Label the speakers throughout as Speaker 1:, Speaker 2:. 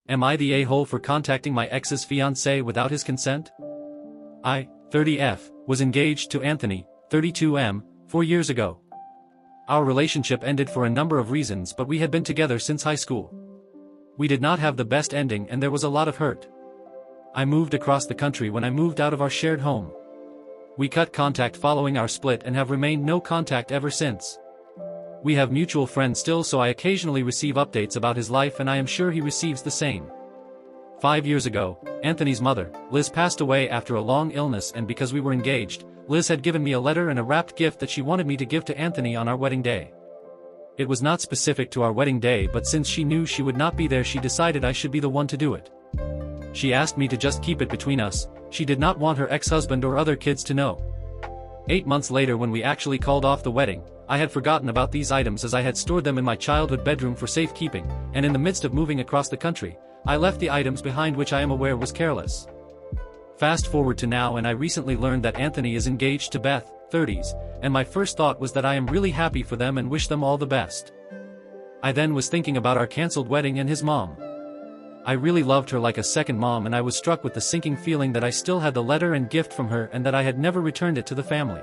Speaker 1: Am I the a-hole for contacting my ex's fiancé without his consent? I, 30F, was engaged to Anthony, 32M, 4 years ago. Our relationship ended for a number of reasons, but we had been together since high school. We did not have the best ending and there was a lot of hurt. I moved across the country when I moved out of our shared home. We cut contact following our split and have remained no contact ever since. We have mutual friends still, so I occasionally receive updates about his life and I am sure he receives the same. 5 years ago, Anthony's mother, Liz, passed away after a long illness, and because we were engaged, Liz had given me a letter and a wrapped gift that she wanted me to give to Anthony on our wedding day. It was not specific to our wedding day, but since she knew she would not be there, she decided I should be the one to do it. She asked me to just keep it between us. She did not want her ex-husband or other kids to know. 8 months later, when we actually called off the wedding, I had forgotten about these items as I had stored them in my childhood bedroom for safekeeping, and in the midst of moving across the country, I left the items behind, which I am aware was careless. Fast forward to now, and I recently learned that Anthony is engaged to Beth, 30s, and my first thought was that I am really happy for them and wish them all the best. I then was thinking about our cancelled wedding and his mom. I really loved her like a second mom, and I was struck with the sinking feeling that I still had the letter and gift from her and that I had never returned it to the family.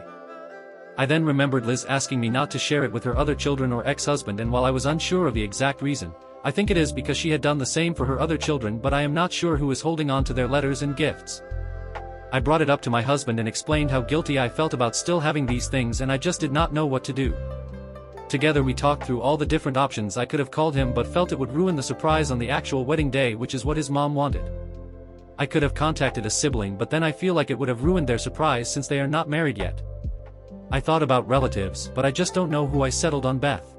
Speaker 1: I then remembered Liz asking me not to share it with her other children or ex-husband, and while I was unsure of the exact reason, I think it is because she had done the same for her other children, but I am not sure who is holding on to their letters and gifts. I brought it up to my husband and explained how guilty I felt about still having these things, and I just did not know what to do. Together we talked through all the different options. I could have called him, but felt it would ruin the surprise on the actual wedding day, which is what his mom wanted. I could have contacted a sibling, but then I feel like it would have ruined their surprise since they are not married yet. I thought about relatives, but I just don't know who. I settled on Beth.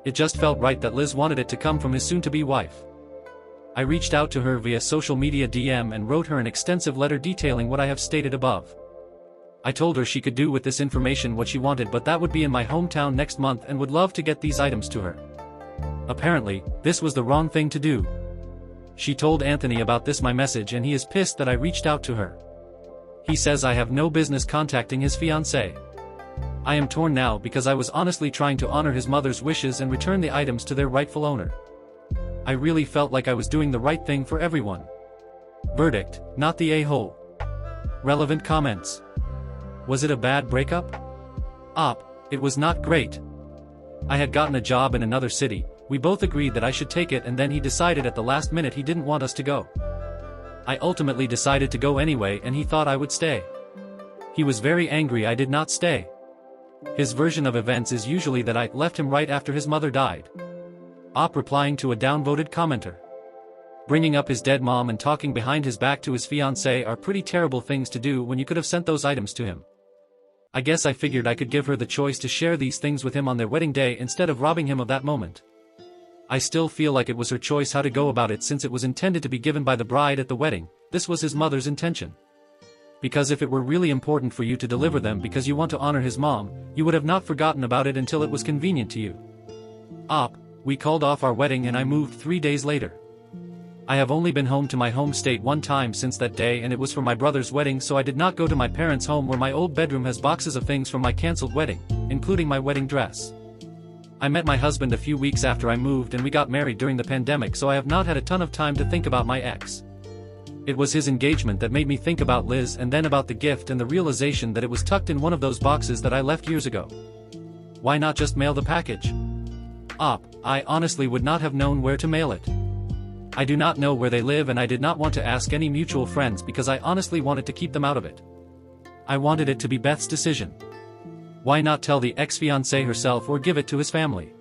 Speaker 1: It just felt right that Liz wanted it to come from his soon-to-be wife. I reached out to her via social media DM and wrote her an extensive letter detailing what I have stated above. I told her she could do with this information what she wanted, but that would be in my hometown next month and would love to get these items to her. Apparently, this was the wrong thing to do. She told Anthony about this my message, and he is pissed that I reached out to her. He says I have no business contacting his fiancé. I am torn now because I was honestly trying to honor his mother's wishes and return the items to their rightful owner. I really felt like I was doing the right thing for everyone. Verdict: not the a-hole. Relevant comments. Was it a bad breakup? It was not great. I had gotten a job in another city. We both agreed that I should take it, and then he decided at the last minute he didn't want us to go. I ultimately decided to go anyway, and he thought I would stay. He was very angry I did not stay. His version of events is usually that I left him right after his mother died. Replying to a downvoted commenter. Bringing up his dead mom and talking behind his back to his fiancé are pretty terrible things to do when you could have sent those items to him. I guess I figured I could give her the choice to share these things with him on their wedding day instead of robbing him of that moment. I still feel like it was her choice how to go about it, since it was intended to be given by the bride at the wedding. This was his mother's intention. Because if it were really important for you to deliver them because you want to honor his mom, you would have not forgotten about it until it was convenient to you. We called off our wedding and I moved 3 days later. I have only been home to my home state one time since that day, and it was for my brother's wedding, so I did not go to my parents' home where my old bedroom has boxes of things from my cancelled wedding, including my wedding dress. I met my husband a few weeks after I moved, and we got married during the pandemic, so I have not had a ton of time to think about my ex. It was his engagement that made me think about Liz, and then about the gift and the realization that it was tucked in one of those boxes that I left years ago. Why not just mail the package? I honestly would not have known where to mail it. I do not know where they live, and I did not want to ask any mutual friends because I honestly wanted to keep them out of it. I wanted it to be Beth's decision. Why not tell the ex-fiancée herself or give it to his family?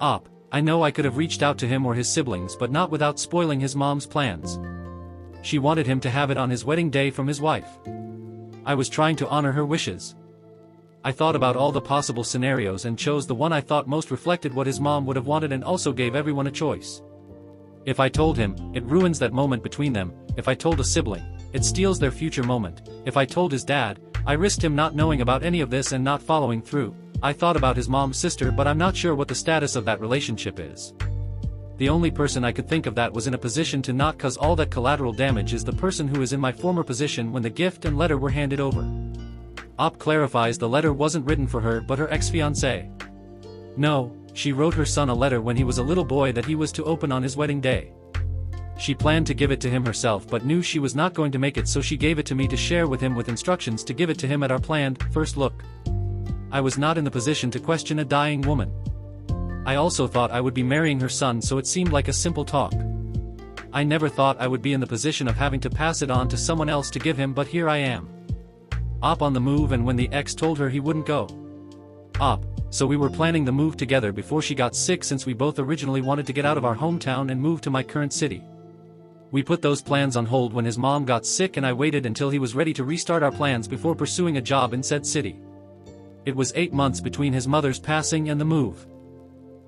Speaker 1: I know I could have reached out to him or his siblings, but not without spoiling his mom's plans. She wanted him to have it on his wedding day from his wife. I was trying to honor her wishes. I thought about all the possible scenarios and chose the one I thought most reflected what his mom would have wanted, and also gave everyone a choice. If I told him, it ruins that moment between them. If I told a sibling, it steals their future moment. If I told his dad, I risked him not knowing about any of this and not following through. I thought about his mom's sister, but I'm not sure what the status of that relationship is. The only person I could think of that was in a position to not cause all that collateral damage is the person who is in my former position when the gift and letter were handed over. Clarifies the letter wasn't written for her but her ex-fiancé. No, she wrote her son a letter when he was a little boy that he was to open on his wedding day. She planned to give it to him herself but knew she was not going to make it, so she gave it to me to share with him with instructions to give it to him at our planned first look. I was not in the position to question a dying woman. I also thought I would be marrying her son, so it seemed like a simple talk. I never thought I would be in the position of having to pass it on to someone else to give him, but here I am. Op on the move, and when the ex told her he wouldn't go. Op, so we were planning the move together before she got sick, since we both originally wanted to get out of our hometown and move to my current city. We put those plans on hold when his mom got sick, and I waited until he was ready to restart our plans before pursuing a job in said city. It was 8 months between his mother's passing and the move.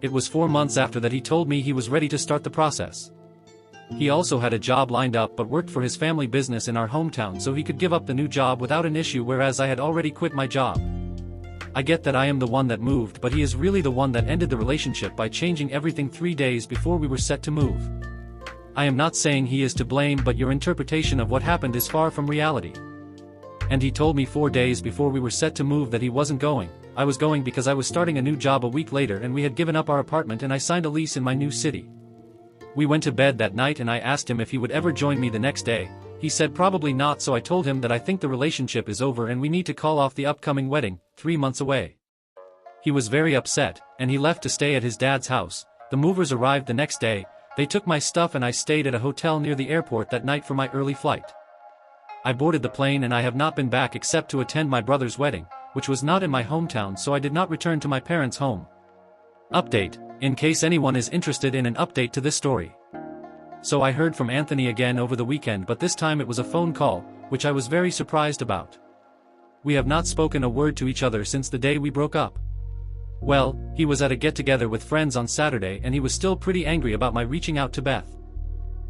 Speaker 1: It was 4 months after that he told me he was ready to start the process. He also had a job lined up but worked for his family business in our hometown, so he could give up the new job without an issue, whereas I had already quit my job. I get that I am the one that moved, but he is really the one that ended the relationship by changing everything 3 days before we were set to move. I am not saying he is to blame, but your interpretation of what happened is far from reality. And he told me 4 days before we were set to move that he wasn't going. I was going because I was starting a new job a week later, and we had given up our apartment and I signed a lease in my new city. We went to bed that night and I asked him if he would ever join me the next day. He said probably not, so I told him that I think the relationship is over and we need to call off the upcoming wedding, 3 months away. He was very upset, and he left to stay at his dad's house. The movers arrived the next day. They took my stuff and I stayed at a hotel near the airport that night for my early flight. I boarded the plane and I have not been back except to attend my brother's wedding, which was not in my hometown, so I did not return to my parents' home. Update, in case anyone is interested in an update to this story. So I heard from Anthony again over the weekend, but this time it was a phone call, which I was very surprised about. We have not spoken a word to each other since the day we broke up. Well, he was at a get-together with friends on Saturday and he was still pretty angry about my reaching out to Beth.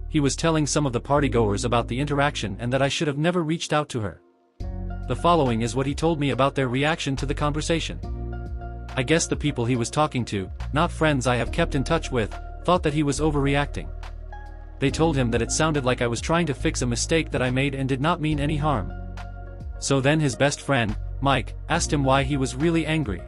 Speaker 1: He was telling some of the partygoers about the interaction and that I should have never reached out to her. The following is what he told me about their reaction to the conversation. I guess the people he was talking to, not friends I have kept in touch with, thought that he was overreacting. They told him that it sounded like I was trying to fix a mistake that I made and did not mean any harm. So then his best friend, Mike, asked him why he was really angry.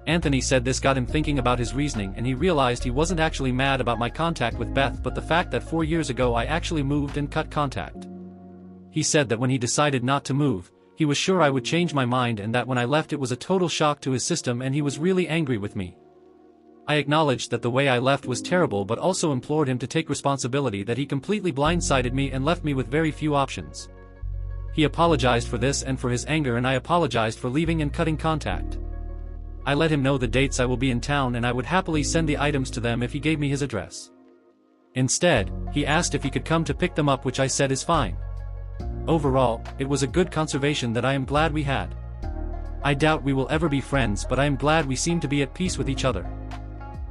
Speaker 1: Anthony said this got him thinking about his reasoning, and he realized he wasn't actually mad about my contact with Beth, but the fact that 4 years ago I actually moved and cut contact. He said that when he decided not to move, he was sure I would change my mind, and that when I left it was a total shock to his system and he was really angry with me. I acknowledged that the way I left was terrible, but also implored him to take responsibility that he completely blindsided me and left me with very few options. He apologized for this and for his anger, and I apologized for leaving and cutting contact. I let him know the dates I will be in town and I would happily send the items to them if he gave me his address. Instead, he asked if he could come to pick them up, which I said is fine. Overall, it was a good conversation that I am glad we had. I doubt we will ever be friends, but I am glad we seem to be at peace with each other.